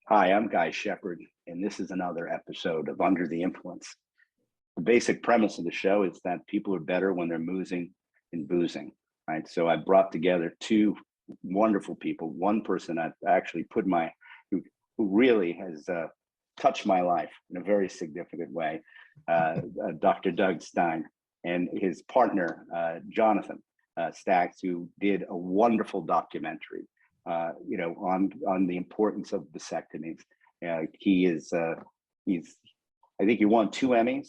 Hi, I'm Guy Shepherd, and this is another episode of Under the Influence. The basic premise of the show is that people are better when they're moozing and boozing, right? So I brought together two wonderful people. One person I actually who really has touched my life in a very significant way, Dr. Doug Stein, and his partner, Jonathan Stacks, who did a wonderful documentary on the importance of vasectomies. He's I think he won 2 Emmys,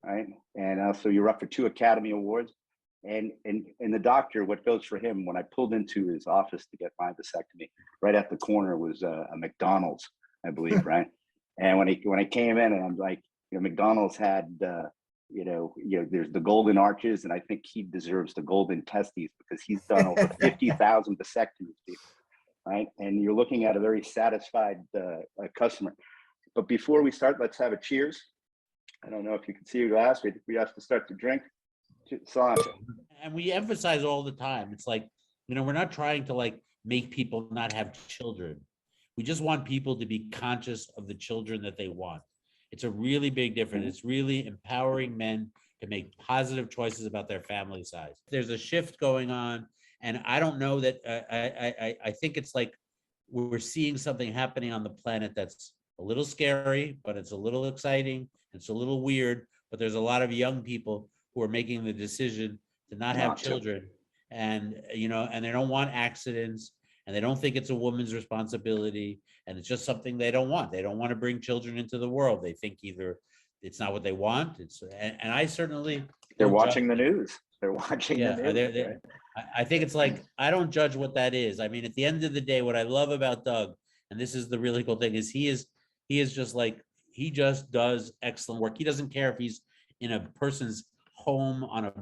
right? And also you're up for 2 Academy Awards. And the doctor, what goes for him, when I pulled into his office to get my vasectomy, right at the corner was a McDonald's, I believe, right? And when I came in, and I'm like, McDonald's had there's the golden arches, and I think he deserves the golden testes because he's done over 50,000 vasectomies, people. Right, and you're looking at a very satisfied customer. But before we start, let's have a cheers. I don't know if you can see your glass. We have to start to drink. Cilantro. And we emphasize all the time, it's like, we're not trying to make people not have children. We just want people to be conscious of the children that they want. It's a really big difference. It's really empowering men to make positive choices about their family size. There's a shift going on. And I don't know that I think it's like we're seeing something happening on the planet that's a little scary, but it's a little exciting. It's a little weird, but there's a lot of young people who are making the decision to not have children. And, and they don't want accidents, and they don't think it's a woman's responsibility. And it's just something they don't want. They don't want to bring children into the world. They think either it's not what they want. And I certainly. They're watching the news. They're watching the news. Right? I think it's like, I don't judge what that is. I mean, at the end of the day, what I love about Doug, and this is the really cool thing, is he is just like, he just does excellent work. He doesn't care if he's in a person's home, on a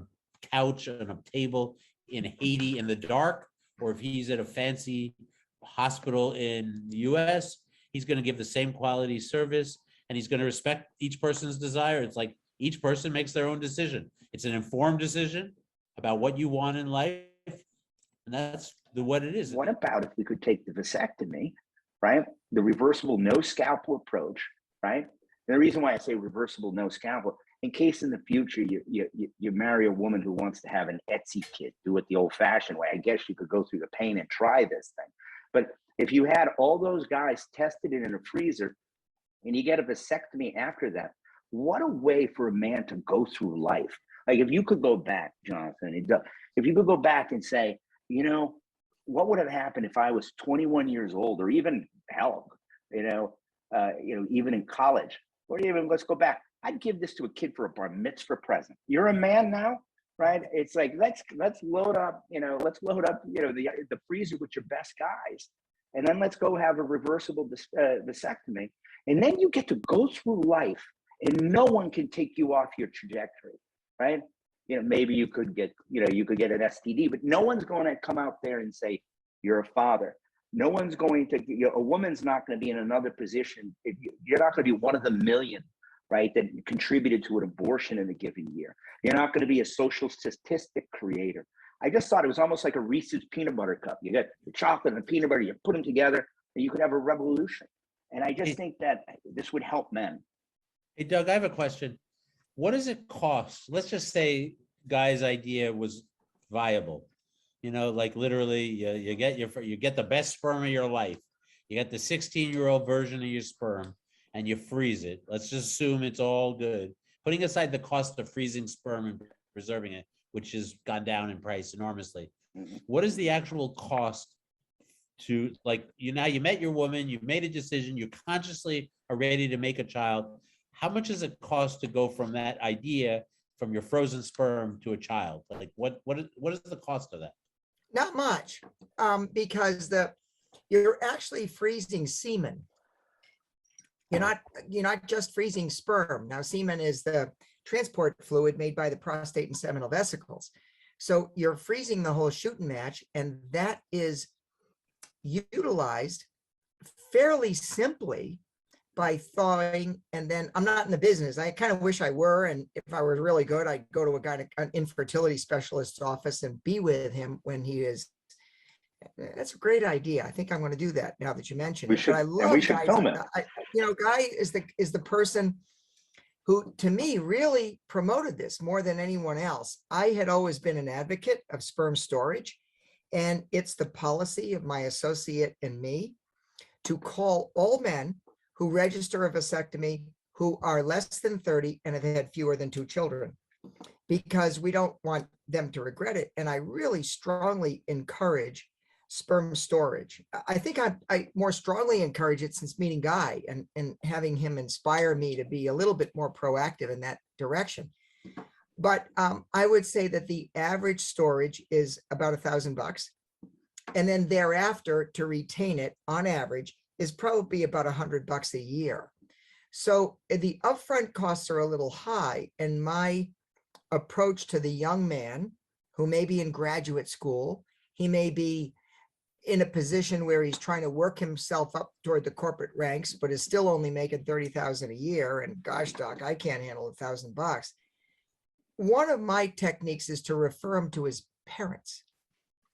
couch, on a table in Haiti in the dark, or if he's at a fancy hospital in the US, he's going to give the same quality service, and he's going to respect each person's desire. It's like each person makes their own decision. It's an informed decision about what you want in life, and that's what it is. What about if we could take the vasectomy, right? The reversible no scalpel approach, right? And the reason why I say reversible no scalpel, in case in the future you marry a woman who wants to have an Etsy kit, do it the old-fashioned way. I guess you could go through the pain and try this thing. But if you had all those guys tested in a freezer, and you get a vasectomy after that, what a way for a man to go through life. Like if you could go back, Jonathan, if you could go back and say, what would have happened if I was 21 years old, or even even in college, or even let's go back. I'd give this to a kid for a bar mitzvah present. You're a man now, right? It's like let's load up, the freezer with your best guys, and then let's go have a reversible vasectomy, and then you get to go through life, and no one can take you off your trajectory. Right? Maybe you could get an STD, but no one's going to come out there and say you're a father. No one's going to, a woman's not going to be in another position. You're not going to be one of the million, right, that contributed to an abortion in a given year. You're not going to be a social statistic creator. I just thought it was almost like a Reese's peanut butter cup. You get the chocolate and the peanut butter, you put them together, and you could have a revolution. And I just think that this would help men. Hey, Doug, I have a question. What does it cost? Let's just say Guy's idea was viable. Like literally, you get the best sperm of your life. You get the 16-year-old version of your sperm, and you freeze it. Let's just assume it's all good. Putting aside the cost of freezing sperm and preserving it, which has gone down in price enormously. What is the actual cost to, you met your woman, you made a decision, you consciously are ready to make a child. How much does it cost to go from that idea, from your frozen sperm to a child? Like what is the cost of that? Not much, because you're actually freezing semen. You're not just freezing sperm. Now, semen is the transport fluid made by the prostate and seminal vesicles. So you're freezing the whole shooting match, and that is utilized fairly simply by thawing. And then I'm not in the business. I kind of wish I were. And if I were really good, I'd go to an infertility specialist's office and be with him when he is That's a great idea. I think I'm going to do that now that you mention We it. should, But I and we love should Guy's, film it. Guy is the person who, to me, really promoted this more than anyone else. I had always been an advocate of sperm storage, and it's the policy of my associate and me to call all men who register a vasectomy who are less than 30 and have had fewer than 2 children, because we don't want them to regret it. And I really strongly encourage sperm storage. I think I more strongly encourage it since meeting Guy and having him inspire me to be a little bit more proactive in that direction. But I would say that the average storage is about $1,000. And then thereafter, to retain it on average is probably about $100 a year. So the upfront costs are a little high. And my approach to the young man who may be in graduate school, he may be in a position where he's trying to work himself up toward the corporate ranks, but is still only making 30,000 a year. And gosh, doc, I can't handle $1,000. One of my techniques is to refer him to his parents.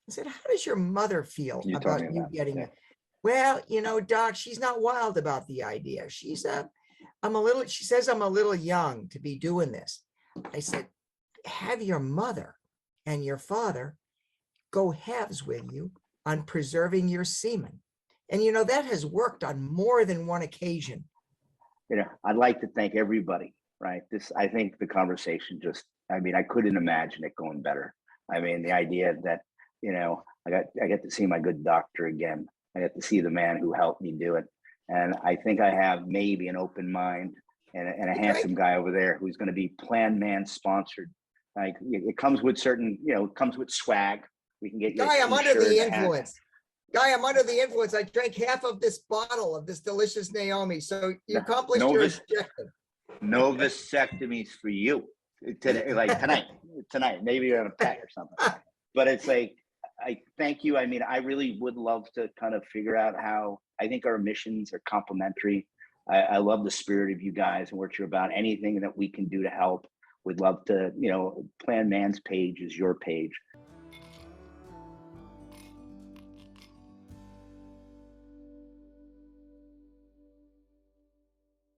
I said, how does your mother feel You told about me you that, getting yeah. it? Well, doc, she's not wild about the idea. she says I'm a little young to be doing this. I said, have your mother and your father go halves with you on preserving your semen. And that has worked on more than one occasion. I'd like to thank everybody, right? I think the conversation I couldn't imagine it going better. I mean, the idea that, I get to see my good doctor again. I get to see the man who helped me do it. And I think I have maybe an open mind and a handsome guy over there who's going to be Plan Man sponsored. Like, it comes with certain, it comes with swag. We can get you. Guy, I'm under the influence. I drank half of this bottle of this delicious Naomi. So you accomplished your objective. No vasectomies for you today, like tonight. Maybe you're on a pet or something. But it's like, I thank you. I mean, I really would love to kind of figure out how. I think our missions are complementary. I love the spirit of you guys and what you're about. Anything that we can do to help, we'd love to. Plan Man's page is your page.